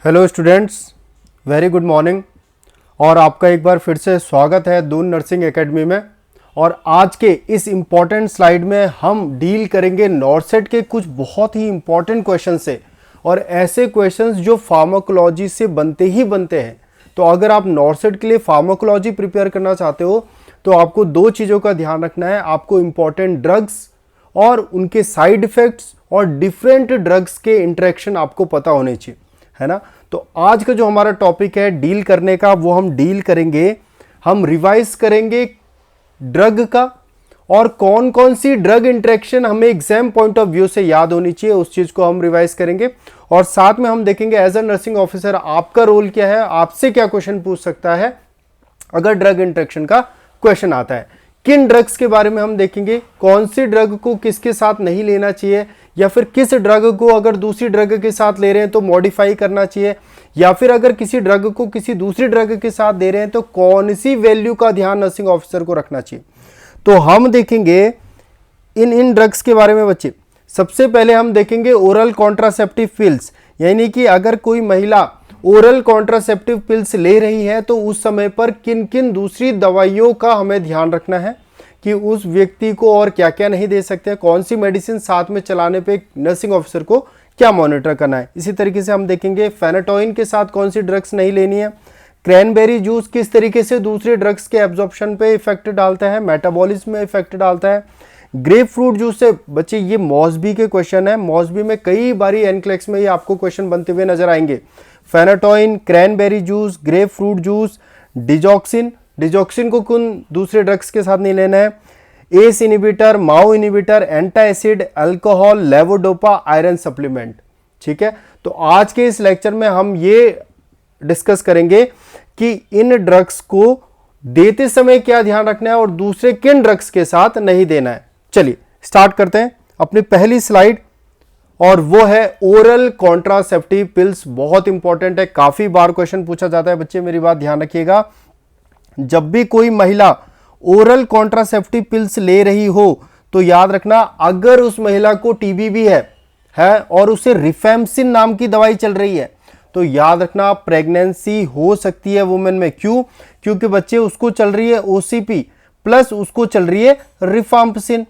Hello students, very good morning. और आपका एक बार फिर से स्वागत है दून नर्सिंग एकेडमी में। और आज के इस इम्पॉर्टेंट स्लाइड में हम डील करेंगे नॉर्सेट के कुछ बहुत ही इम्पॉर्टेंट क्वेश्चन से, और ऐसे क्वेश्चंस जो फार्माकोलॉजी से बनते ही बनते हैं। तो अगर आप नॉर्सेट के लिए फार्माकोलॉजी प्रिपेयर करना चाहते हो तो आपको दो चीज़ों का ध्यान रखना है। आपको इम्पॉर्टेंट ड्रग्स और उनके साइड इफ़ेक्ट्स और डिफरेंट ड्रग्स के इंटरेक्शन आपको पता होने चाहिए, है ना। तो आज का जो हमारा टॉपिक है डील करने का, वो हम डील करेंगे, हम रिवाइज करेंगे ड्रग का, और कौन कौन सी ड्रग इंटरेक्शन हमें एग्जाम पॉइंट ऑफ व्यू से याद होनी चाहिए, उस चीज को हम रिवाइज करेंगे। और साथ में हम देखेंगे एज अ नर्सिंग ऑफिसर आपका रोल क्या है, आपसे क्या क्वेश्चन पूछ सकता है अगर ड्रग इंटरेक्शन का क्वेश्चन आता है। किन ड्रग्स के बारे में हम देखेंगे, कौन सी ड्रग को किसके साथ नहीं लेना चाहिए, या फिर किस ड्रग को अगर दूसरी ड्रग के साथ ले रहे हैं तो मॉडिफाई करना चाहिए, या फिर अगर किसी ड्रग को किसी दूसरी ड्रग के साथ दे रहे हैं तो कौन सी वैल्यू का ध्यान नर्सिंग ऑफिसर को रखना चाहिए। तो हम देखेंगे इन ड्रग्स के बारे में बच्चे। सबसे पहले हम देखेंगे ओरल कॉन्ट्रासेप्टिव पिल्स, यानी कि अगर कोई महिला ओरल कॉन्ट्रासेप्टिव पिल्स ले रही है तो उस समय पर किन किन दूसरी दवाइयों का हमें ध्यान रखना है कि उस व्यक्ति को और क्या क्या नहीं दे सकते हैं, कौन सी मेडिसिन साथ में चलाने पे नर्सिंग ऑफिसर को क्या मॉनिटर करना है। इसी तरीके से हम देखेंगे फेनाटोइन के साथ कौन सी ड्रग्स नहीं लेनी है, क्रैनबेरी जूस किस तरीके से दूसरे ड्रग्स के एब्जॉर्प्शन पे इफेक्ट डालता है, मेटाबॉलिज्म में इफेक्ट डालता है। ग्रेप फ्रूट जूस से बच्चे ये मॉसबी के क्वेश्चन है, मॉसबी में कई बारी एनक्लेक्स में ये आपको क्वेश्चन बनते हुए नजर आएंगे। Phenytoin, cranberry juice, grapefruit juice, digoxin को कौन दूसरे ड्रग्स के साथ नहीं लेना है, ACE inhibitor, MAO inhibitor, antacid, alcohol, levodopa, iron supplement. ठीक है, तो आज के इस लेक्चर में हम ये डिस्कस करेंगे कि इन ड्रग्स को देते समय क्या ध्यान रखना है और दूसरे किन ड्रग्स के साथ नहीं देना है। चलिए स्टार्ट करते हैं अपनी पहली स्लाइड, और वो है ओरल कॉन्ट्रासेप्टिव पिल्स। बहुत इंपॉर्टेंट है, काफी बार क्वेश्चन पूछा जाता है बच्चे, मेरी बात ध्यान रखिएगा। जब भी कोई महिला ओरल कॉन्ट्रासेप्टिव पिल्स ले रही हो तो याद रखना, अगर उस महिला को टीबी भी है और उसे रिफेम्सिन नाम की दवाई चल रही है तो याद रखना प्रेगनेंसी हो सकती है वुमेन में। क्यों? क्योंकि बच्चे उसको चल रही है ओसीपी प्लस उसको चल रही है रिफाम्पसिन।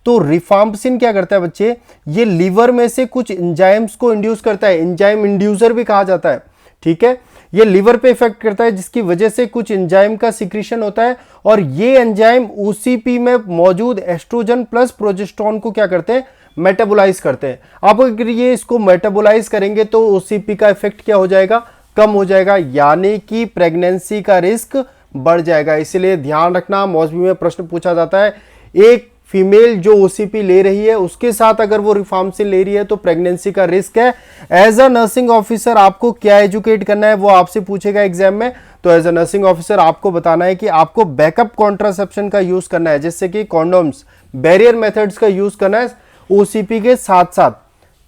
तो रिफाम्पसिन क्या करता है बच्चे, ये लीवर में से कुछ एंजाइम्स को इंड्यूस करता है, एंजाइम इंड्यूसर भी कहा जाता है। ठीक है, ये लीवर पे इफेक्ट करता है जिसकी वजह से कुछ एंजाइम का सिक्रीशन होता है, और ये एंजाइम ओसीपी में मौजूद एस्ट्रोजन प्लस प्रोजेस्टेरोन को क्या करते हैं, मेटाबोलाइज करते हैं। आप अगर ये इसको मेटाबोलाइज करेंगे तो ओसीपी का इफेक्ट क्या हो जाएगा, कम हो जाएगा, यानी कि प्रेगनेंसी का रिस्क बढ़ जाएगा। इसलिए ध्यान रखना, मौसमी में प्रश्न पूछा जाता है, एक फीमेल जो ओसीपी ले रही है उसके साथ अगर वो रिफाम्सिन ले रही है तो प्रेगनेंसी का रिस्क है। एज अ नर्सिंग ऑफिसर आपको क्या एजुकेट करना है वो आपसे पूछेगा एग्जाम में। तो एज अ नर्सिंग ऑफिसर आपको बताना है कि आपको बैकअप कॉन्ट्रासेप्शन का यूज करना है, जैसे कि कॉन्डोम्स, बैरियर मेथड्स का यूज करना है ओसीपी के साथ साथ,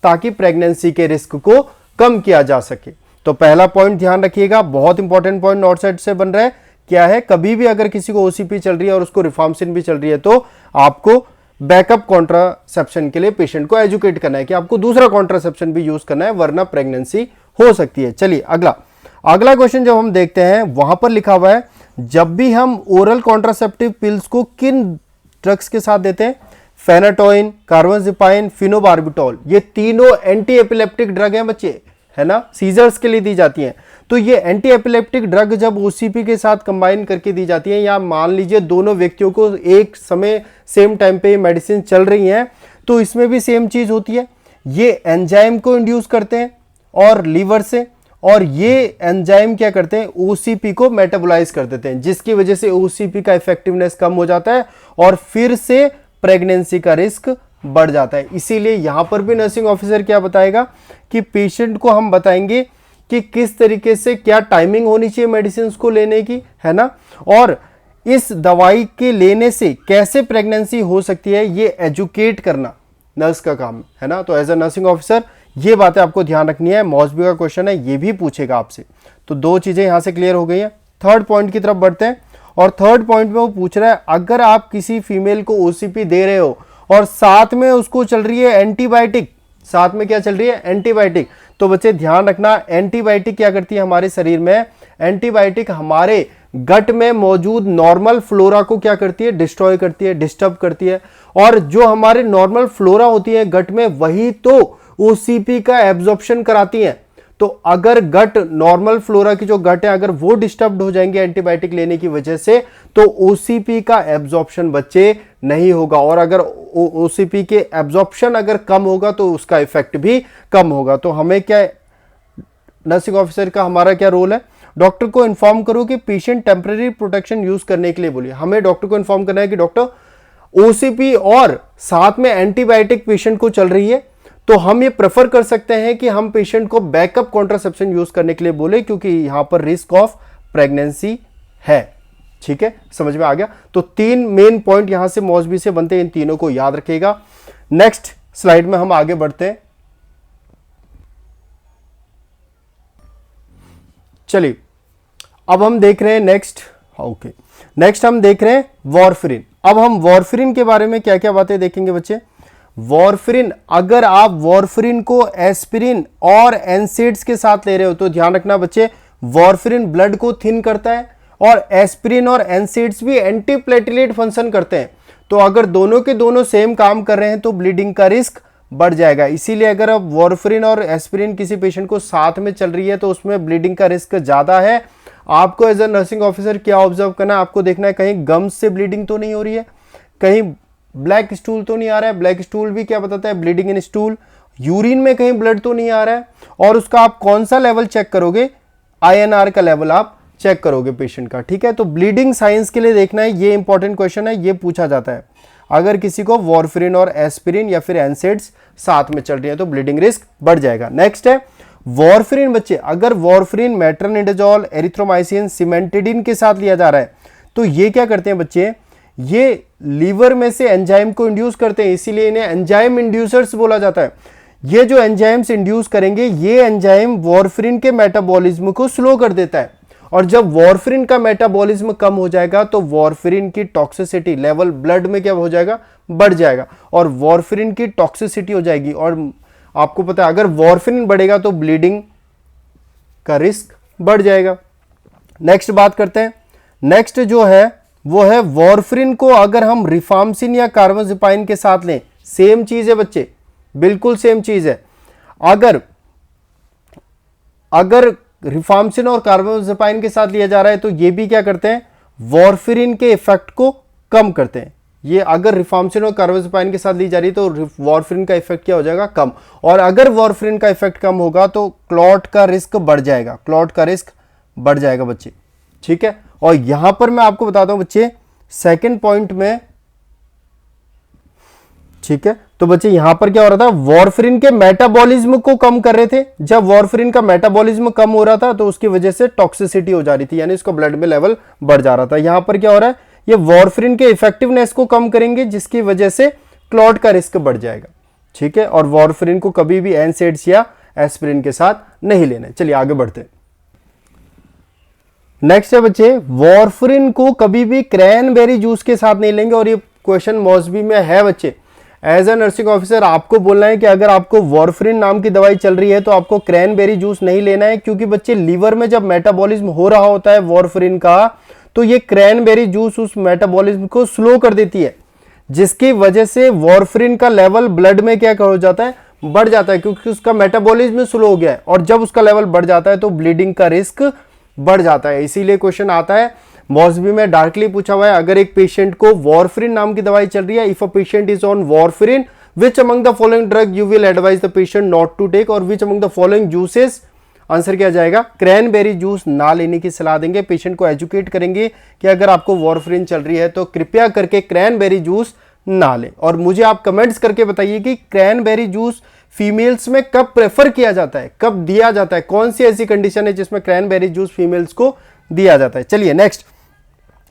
ताकि प्रेगनेंसी के रिस्क को कम किया जा सके। तो पहला पॉइंट ध्यान रखिएगा, बहुत इंपॉर्टेंट पॉइंट नॉर्सेट से बन रहा है, क्या है, कभी भी अगर किसी को ओसीपी चल रही है और उसको रिफाम्सिन भी चल रही है तो आपको बैकअप कॉन्ट्रासेप्शन के लिए पेशेंट को एजुकेट करना है कि आपको दूसरा कॉन्ट्रासेप्शन भी यूज करना है, वरना प्रेगनेंसी हो सकती है। चलिए अगला क्वेश्चन जब हम देखते हैं, वहां पर लिखा हुआ है जब भी हम ओरल कॉन्ट्रासेप्टिव पिल्स को किन ड्रग्स के साथ देते हैं, फेनाटोइन, कार्बेनोजेपाइन, फिनोबार्बिटॉल, ये तीनों एंटी एपिलेप्टिक ड्रग हैं बच्चे, है ना, सीजर्स के लिए दी जाती हैं। तो ये एंटी एपिलेप्टिक ड्रग जब ओसीपी के साथ कंबाइन करके दी जाती है, या मान लीजिए दोनों व्यक्तियों को एक समय सेम टाइम पे मेडिसिन चल रही है, तो इसमें भी सेम चीज होती है, ये एंजाइम को इंड्यूस करते हैं और लीवर से, और ये एंजाइम क्या करते हैं, ओसीपी को मेटाबोलाइज कर देते हैं, जिसकी वजह से ओसीपी का इफेक्टिवनेस कम हो जाता है और फिर से प्रेगनेंसी का रिस्क बढ़ जाता है। इसीलिए यहां पर भी नर्सिंग ऑफिसर क्या बताएगा कि पेशेंट को हम बताएंगे कि किस तरीके से क्या टाइमिंग होनी चाहिए मेडिसिन को लेने की, है ना, और इस दवाई के लेने से कैसे प्रेगनेंसी हो सकती है, ये एजुकेट करना नर्स का काम है ना। तो एज अ नर्सिंग ऑफिसर ये बातें आपको ध्यान रखनी है। मौसबी का क्वेश्चन है, ये भी पूछेगा आपसे। तो दो चीजें यहां से क्लियर हो गई हैं। थर्ड पॉइंट की तरफ बढ़ते हैं, और थर्ड पॉइंट में वो पूछ रहा है, अगर आप किसी फीमेल को ओसीपी दे रहे हो और साथ में उसको चल रही है एंटीबायोटिक, साथ में क्या चल रही है, एंटीबायोटिक, तो बच्चे ध्यान रखना, एंटीबायोटिक क्या करती है हमारे शरीर में, एंटीबायोटिक हमारे गट में मौजूद नॉर्मल फ्लोरा को क्या करती है, डिस्ट्रॉय करती है, डिस्टर्ब करती है। और जो हमारे नॉर्मल फ्लोरा होती है गट में, वही तो ओसीपी का एब्जॉर्प्शन कराती है। तो अगर गट, नॉर्मल फ्लोरा की जो गट है, अगर वो डिस्टर्ब हो जाएंगे एंटीबायोटिक लेने की वजह से, तो ओसीपी का एब्जॉर्प्शन बच्चे नहीं होगा। और अगर ओसीपी के एब्जॉर्प्शन अगर कम होगा तो उसका इफेक्ट भी कम होगा। तो हमें क्या, नर्सिंग ऑफिसर का हमारा क्या रोल है, डॉक्टर को इन्फॉर्म करो कि पेशेंट टेम्पररी प्रोटेक्शन यूज करने के लिए बोलिए। हमें डॉक्टर को इन्फॉर्म करना है कि डॉक्टर ओसीपी और साथ में एंटीबायोटिक पेशेंट को चल रही है, तो हम ये प्रेफर कर सकते हैं कि हम पेशेंट को बैकअप कॉन्ट्रासेप्शन यूज करने के लिए बोले, क्योंकि यहां पर रिस्क ऑफ प्रेगनेंसी है। ठीक है, समझ में आ गया। तो 3 मेन पॉइंट यहां से मौसबी से बनते हैं, इन तीनों को याद रखिएगा। नेक्स्ट स्लाइड में हम आगे बढ़ते हैं। चलिए अब हम देख रहे हैं नेक्स्ट, ओके, नेक्स्ट हम देख रहे हैं वॉरफेरिन। अब हम वॉरफेरिन के बारे में क्या क्या बातें देखेंगे बच्चे। वॉरफेरिन, अगर आप वॉरफेरिन को एस्पिरिन और एनसेड्स के साथ ले रहे हो तो ध्यान रखना बच्चे, वॉरफेरिन ब्लड को थिन करता है और एस्पिरिन और एनसेड्स भी एंटीप्लेटलेट फंक्शन करते हैं। तो अगर दोनों के दोनों सेम काम कर रहे हैं तो ब्लीडिंग का रिस्क बढ़ जाएगा। इसीलिए अगर अब वॉरफेरिन और एस्पिरिन किसी पेशेंट को साथ में चल रही है तो उसमें ब्लीडिंग का रिस्क ज्यादा है। आपको एज अ नर्सिंग ऑफिसर क्या ऑब्जर्व करना है, आपको देखना है कहीं गम्स से ब्लीडिंग तो नहीं हो रही है, कहीं ब्लैक स्टूल तो नहीं आ रहा है। ब्लैक स्टूल भी क्या बताता है, ब्लीडिंग इन स्टूल। यूरिन में कहीं ब्लड तो नहीं आ रहा है। और उसका आप कौन सा लेवल चेक करोगे, INR का लेवल आप चेक करोगे पेशेंट का। ठीक है, तो ब्लीडिंग साइंस के लिए देखना है, ये इंपॉर्टेंट क्वेश्चन है, ये पूछा जाता है। अगर किसी को वॉरफेरिन और एस्पिरिन या फिर एनसेड्स साथ में चल रही है तो ब्लीडिंग रिस्क बढ़ जाएगा। नेक्स्ट है वॉरफेरिन बच्चे, अगर वॉरफेरिन, मेट्रोनिडाजोल, एरिथ्रोमाइसिन, सिमेंटिडिन के साथ लिया जा रहा है तो ये क्या करते हैं बच्चे, ये लीवर में से एंजाइम को इंड्यूस करते हैं, इसीलिए इन्हें एंजाइम इंड्यूसर्स बोला जाता है। ये जो एंजाइम्स इंड्यूस करेंगे, ये एंजाइम वॉरफेरिन के मेटाबॉलिज्म को स्लो कर देता है। और जब वॉरफेरिन का मेटाबॉलिज्म कम हो जाएगा तो वॉरफेरिन की टॉक्सिसिटी लेवल ब्लड में क्या हो जाएगा, बढ़ जाएगा, और वॉरफेरिन की टॉक्सिसिटी हो जाएगी। और आपको पता है अगर वॉरफेरिन बढ़ेगा तो ब्लीडिंग का रिस्क बढ़ जाएगा। नेक्स्ट बात करते हैं, नेक्स्ट जो है वो है वॉरफेरिन को अगर हम रिफाम्सिन या कार्बाजिपाइन के साथ लें, सेम चीज है बच्चे, बिल्कुल सेम चीज है। अगर रिफाम्सिन और कार्बाजिपाइन के साथ लिया जा रहा है तो ये भी क्या करते हैं, वॉरफेरिन के इफेक्ट को कम करते हैं। ये अगर रिफाम्सिन और कार्बाजिपाइन के साथ ली जा रही है तो वॉरफेरिन का इफेक्ट क्या हो जाएगा, कम। और अगर वॉरफेरिन का इफेक्ट कम होगा तो क्लॉट का रिस्क बढ़ जाएगा, क्लॉट का रिस्क बढ़ जाएगा बच्चे। ठीक है, और यहां पर मैं आपको बताता हूं बच्चे सेकंड पॉइंट में, ठीक है, तो बच्चे यहां पर क्या हो रहा था, वॉरफेरिन के मेटाबॉलिज्म को कम कर रहे थे। जब वॉरफेरिन का मेटाबॉलिज्म कम हो रहा था तो उसकी वजह से टॉक्सिसिटी हो जा रही थी, यानी इसको ब्लड में लेवल बढ़ जा रहा था। यहां पर क्या हो रहा है, ये वॉरफेरिन के इफेक्टिवनेस को कम करेंगे जिसकी वजह से क्लॉट का रिस्क बढ़ जाएगा। ठीक है, और वॉरफेरिन को कभी भी एनसेड्स या एस्पिरिन के साथ नहीं लेना। चलिए आगे बढ़ते हैं। नेक्स्ट है बच्चे, वॉरफेरिन को कभी भी क्रैनबेरी जूस के साथ नहीं लेंगे। और ये क्वेश्चन मौसबी में है बच्चे, एज अ नर्सिंग ऑफिसर आपको बोलना है कि अगर आपको वॉरफेरिन नाम की दवाई चल रही है तो आपको क्रैनबेरी जूस नहीं लेना है, क्योंकि बच्चे लीवर में जब मेटाबॉलिज्म हो रहा होता है वॉरफेरिन का तो ये क्रैनबेरी जूस उस मेटाबॉलिज्म को स्लो कर देती है, जिसकी वजह से वॉरफेरिन का लेवल ब्लड में क्या हो जाता है, बढ़ जाता है, क्योंकि उसका मेटाबॉलिज्म स्लो हो गया है। और जब उसका लेवल बढ़ जाता है तो ब्लीडिंग का रिस्क बढ़ जाता है। इसीलिए क्वेश्चन आता है मौसबी में डायरेक्टली पूछा हुआ है, अगर एक पेशेंट को वॉरफेरिन नाम की दवाई चल रही है, if a patient is on warfarin, which among the following drug you will advise the patient not to take, और which among the following juices, answer क्या जाएगा, क्रैनबेरी जूस ना लेने की सलाह देंगे। पेशेंट को एजुकेट करेंगे कि अगर आपको वॉरफेरिन चल रही है तो कृपया करके क्रैनबेरी जूस ना लें। और मुझे आप कमेंट्स करके बताइए कि क्रैनबेरी जूस फीमेल्स में कब प्रेफर किया जाता है, कब दिया जाता है, कौन सी ऐसी कंडीशन है जिसमें क्रैनबेरी जूस फीमेल्स को दिया जाता है। चलिए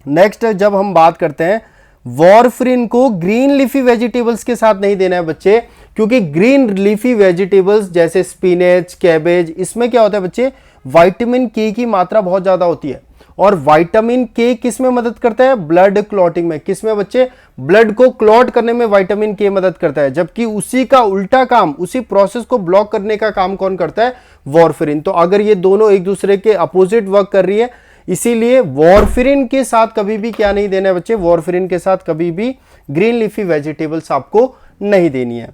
नेक्स्ट जब हम बात करते हैं, वॉरफेरिन को ग्रीन लीफी वेजिटेबल्स के साथ नहीं देना है बच्चे, क्योंकि ग्रीन लीफी वेजिटेबल्स जैसे स्पिनेच, कैबेज, इसमें क्या होता है बच्चे, विटामिन के की मात्रा बहुत ज्यादा होती है। और विटामिन के किस में मदद करता है? ब्लड क्लॉटिंग में। किस में बच्चे? ब्लड को क्लॉट करने में विटामिन के मदद करता है। जबकि उसी का उल्टा काम, उसी प्रोसेस को ब्लॉक करने का काम कौन करता है? वॉरफेरिन। तो अगर ये दोनों एक दूसरे के अपोजिट वर्क कर रही है, इसीलिए वॉरफेरिन के साथ कभी भी क्या नहीं देना है बच्चे? वॉरफेरिन के साथ कभी भी ग्रीन लीफी वेजिटेबल्स आपको नहीं देनी है।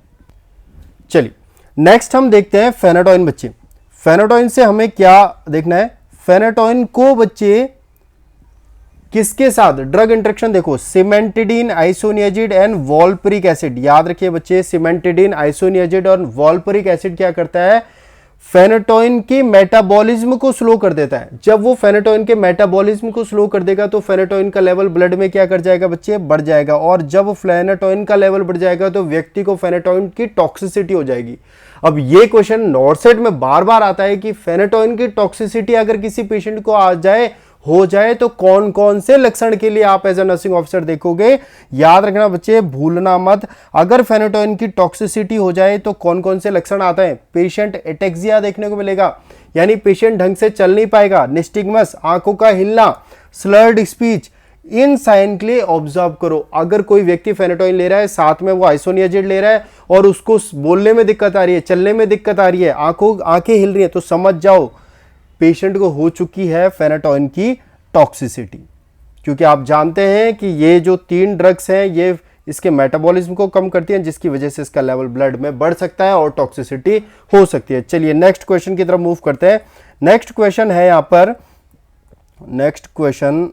चलिए नेक्स्ट हम देखते हैं फेनाटोइन। बच्चे फेनाटोइन से हमें क्या देखना है? फेनाटोइन को बच्चे किसके साथ ड्रग इंटरेक्शन देखो, सिमेंटिडीन, आइसोनियाजिड एंड वॉल्परिक एसिड। याद रखिए बच्चे, सिमेंटिडीन, आइसोनियाजिड और वॉल्परिक एसिड क्या करता है? फेनाटोइन के मेटाबॉलिज्म को स्लो कर देता है। जब वो फेनाटोइन के मेटाबॉलिज्म को स्लो कर देगा तो फेनाटोइन का लेवल ब्लड में क्या कर जाएगा बच्चे? बढ़ जाएगा। और जब फेनाटोइन का लेवल बढ़ जाएगा तो व्यक्ति को फेनाटोइन की टॉक्सिसिटी हो जाएगी। अब ये क्वेश्चन नॉर्सेट में बार बार आता है कि फेनाटोइन की टॉक्सिसिटी अगर किसी पेशेंट को हो जाए तो कौन कौन से लक्षण के लिए आप एज ए नर्सिंग ऑफिसर देखोगे? याद रखना बच्चे, भूलना मत। अगर फेनाटोइन की टॉक्सिसिटी हो जाए तो कौन कौन से लक्षण आते हैं? पेशेंट एटेक्सिया देखने को मिलेगा, यानी पेशेंट ढंग से चल नहीं पाएगा, निस्टिग्मस, आंखों का हिलना, स्लर्ड स्पीच। इन साइन के लिए ऑब्जर्व करो। अगर कोई व्यक्ति फेनाटोइन ले रहा है, साथ में वो आइसोनियाजिड ले रहा है और उसको बोलने में दिक्कत आ रही है, चलने में दिक्कत आ रही है, आंखें हिल रही है, तो समझ जाओ पेशेंट को हो चुकी है फेनाटोइन की टॉक्सिसिटी। क्योंकि आप जानते हैं कि ये जो 3 ड्रग्स हैं ये इसके मेटाबॉलिज्म को कम करती हैं, जिसकी वजह से इसका लेवल ब्लड में बढ़ सकता है और टॉक्सिसिटी हो सकती है। चलिए नेक्स्ट क्वेश्चन की तरफ मूव करते हैं। नेक्स्ट क्वेश्चन है यहां पर, नेक्स्ट क्वेश्चन,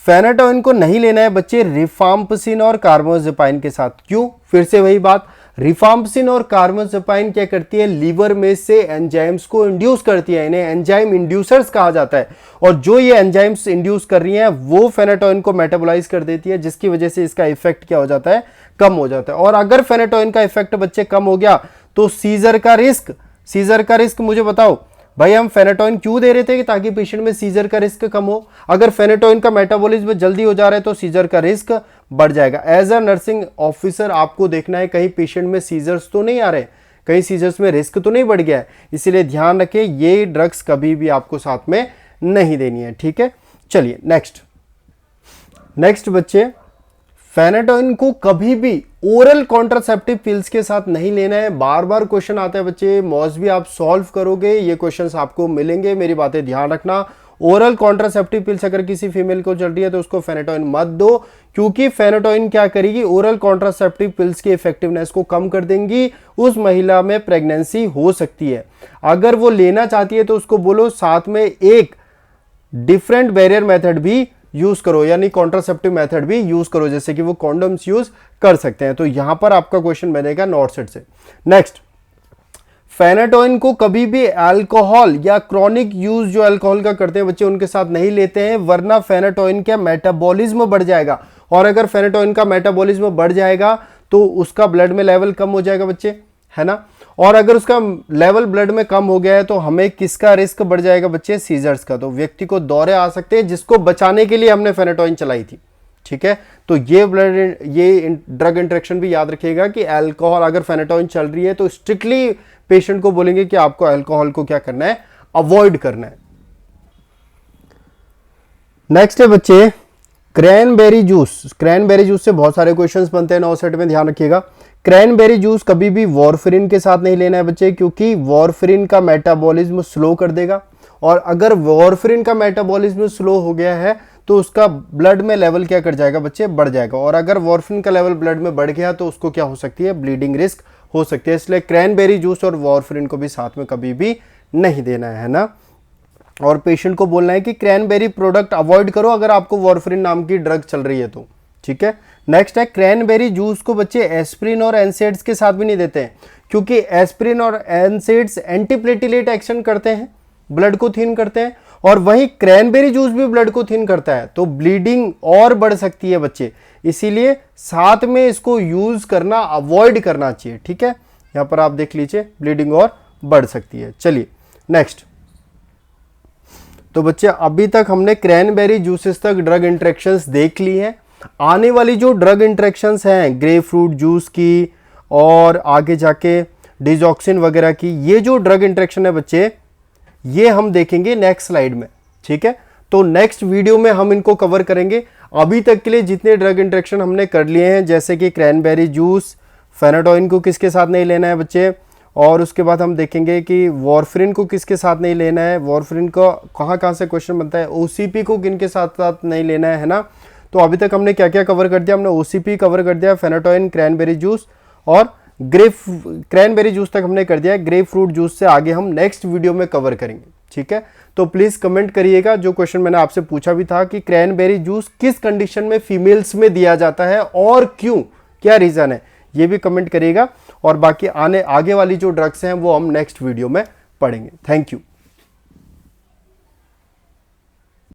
फेनाटोइन को नहीं लेना है बच्चे रिफाम्पसिन और कार्बामेज़ेपाइन के साथ। क्यों? फिर से वही बात, रिफाम्पसिन और कार्बामेज़ेपाइन क्या करती है? लीवर में से एंजाइम्स को इंड्यूस करती है, इन्हें एंजाइम इंड्यूसर्स कहा जाता है। और जो ये एंजाइम्स इंड्यूस कर रही हैं वो फेनाटोइन को मेटाबोलाइज कर देती है, जिसकी वजह से इसका इफेक्ट क्या हो जाता है? कम हो जाता है। और अगर फेनाटोइन का इफेक्ट बच्चे कम हो गया तो सीजर का रिस्क मुझे बताओ भाई, हम फेनाटोइन क्यों दे रहे थे? कि ताकि पेशेंट में सीजर का रिस्क कम हो। अगर फेनाटोइन का मेटाबॉलिज्म जल्दी हो जा रहा है तो सीजर का रिस्क बढ़ जाएगा। एज अ नर्सिंग ऑफिसर आपको देखना है कहीं पेशेंट में सीजर्स तो नहीं आ रहे, कहीं सीजर्स में रिस्क तो नहीं बढ़ गया है। इसीलिए ध्यान रखें, ये ड्रग्स कभी भी आपको साथ में नहीं देनी है। ठीक है, चलिए नेक्स्ट बच्चे, फेनाटोइन को कभी भी ओरल कॉन्ट्रासेप्टिव पिल्स के साथ नहीं लेना है। बार बार क्वेश्चन आता है बच्चे, मॉस भी आप सॉल्व करोगे, ये क्वेश्चंस आपको मिलेंगे, मेरी बातें ध्यान रखना। ओरल कॉन्ट्रासेप्टिव पिल्स अगर किसी फीमेल को चल रही है तो उसको फेनाटोइन मत दो, क्योंकि फेनाटोइन क्या करेगी? ओरल कॉन्ट्रासेप्टिव पिल्स की इफेक्टिवनेस को कम कर देंगी, उस महिला में प्रेगनेंसी हो सकती है। अगर वो लेना चाहती है तो उसको बोलो साथ में एक डिफरेंट बैरियर मेथड भी यूज करो, यानी कॉन्ट्रासेप्टिव मेथड भी यूज करो, जैसे कि वो कॉन्डोम्स यूज कर सकते हैं। तो यहां पर आपका क्वेश्चन बनेगा नॉर्सेट से। नेक्स्ट, फेनाटोइन को कभी भी अल्कोहल या क्रॉनिक यूज जो अल्कोहल का करते हैं बच्चे उनके साथ नहीं लेते हैं, वरना फेनाटोइन का मेटाबॉलिज्म बढ़ जाएगा। और अगर फेनाटोइन का मेटाबॉलिज्म बढ़ जाएगा तो उसका ब्लड में लेवल कम हो जाएगा बच्चे, है ना। और अगर उसका लेवल ब्लड में कम हो गया है तो हमें किसका रिस्क बढ़ जाएगा बच्चे? सीजर्स का। तो व्यक्ति को दौरे आ सकते हैं, जिसको बचाने के लिए हमने फेनाटोइन चलाई थी। ठीक है, तो ये ड्रग इंटरेक्शन भी याद रखिएगा कि अल्कोहल, अगर फेनाटोइन चल रही है तो स्ट्रिक्टली पेशेंट को बोलेंगे कि आपको अल्कोहल को क्या करना है? अवॉइड करना है। नेक्स्ट है बच्चे क्रैनबेरी जूस। क्रैनबेरी जूस से बहुत सारे क्वेश्चंस बनते हैं 9 सेट में, ध्यान रखिएगा। क्रैनबेरी जूस कभी भी वॉरफेरिन के साथ नहीं लेना है बच्चे, क्योंकि वॉरफेरिन का मेटाबॉलिज्म स्लो कर देगा। और अगर वॉरफेरिन का मेटाबॉलिज्म स्लो हो गया है तो उसका ब्लड में लेवल क्या कर जाएगा बच्चे? बढ़ जाएगा। और अगर वॉरफेरिन का लेवल ब्लड में बढ़ गया तो उसको क्या हो सकती है? ब्लीडिंग रिस्क हो सकती है। इसलिए क्रैनबेरी जूस और वॉरफेरिन को भी साथ में कभी भी नहीं देना है ना। और पेशेंट को बोलना है कि क्रैनबेरी प्रोडक्ट अवॉइड करो अगर आपको वॉरफेरिन नाम की ड्रग चल रही है तो। ठीक है, नेक्स्ट है क्रैनबेरी जूस को बच्चे एस्प्रिन और एनसेड्स के साथ भी नहीं देते हैं, क्योंकि एस्प्रिन और एनसेड्स एंटीप्लेटिलेट एक्शन करते हैं, ब्लड को थिन करते हैं, और वहीं क्रैनबेरी जूस भी ब्लड को थिन करता है, तो ब्लीडिंग और बढ़ सकती है बच्चे। इसीलिए साथ में इसको यूज करना अवॉइड करना चाहिए। ठीक है, यहां पर आप देख लीजिए ब्लीडिंग और बढ़ सकती है। चलिए नेक्स्ट, तो बच्चे अभी तक हमने क्रैनबेरी जूसेस तक ड्रग इंटरेक्शंस देख ली हैं। आने वाली जो ड्रग इंटरेक्शंस हैं ग्रेप फ्रूट जूस की और आगे जाके डिजॉक्सिन वगैरह की, ये जो ड्रग इंटरेक्शन है बच्चे ये हम देखेंगे नेक्स्ट स्लाइड में। ठीक है, तो नेक्स्ट वीडियो में हम इनको कवर करेंगे। अभी तक के लिए जितने ड्रग इंटरेक्शन हमने कर लिए हैं, जैसे कि क्रैनबेरी जूस, फेनाटोइन को किसके साथ नहीं लेना है बच्चे, और उसके बाद हम देखेंगे कि वॉरफरिन को किसके साथ नहीं लेना है, वॉरफरिन को कहाँ से क्वेश्चन बनता है, ओसीपी को किन के साथ साथ नहीं लेना है ना। तो अभी तक हमने क्या क्या कवर कर दिया, हमने ओसीपी कवर कर दिया, फेनाटोइन, क्रैनबेरी जूस और क्रैनबेरी जूस तक हमने कर दिया है। ग्रेप फ्रूट जूस से आगे हम नेक्स्ट वीडियो में कवर करेंगे, ठीक है। तो प्लीज कमेंट करिएगा, जो क्वेश्चन मैंने आपसे पूछा भी था कि क्रैनबेरी जूस किस कंडीशन में फीमेल्स में दिया जाता है और क्यों, क्या रीजन है, ये भी कमेंट करिएगा। और बाकी आगे वाली जो ड्रग्स हैं वो हम नेक्स्ट वीडियो में पढ़ेंगे। Thank you.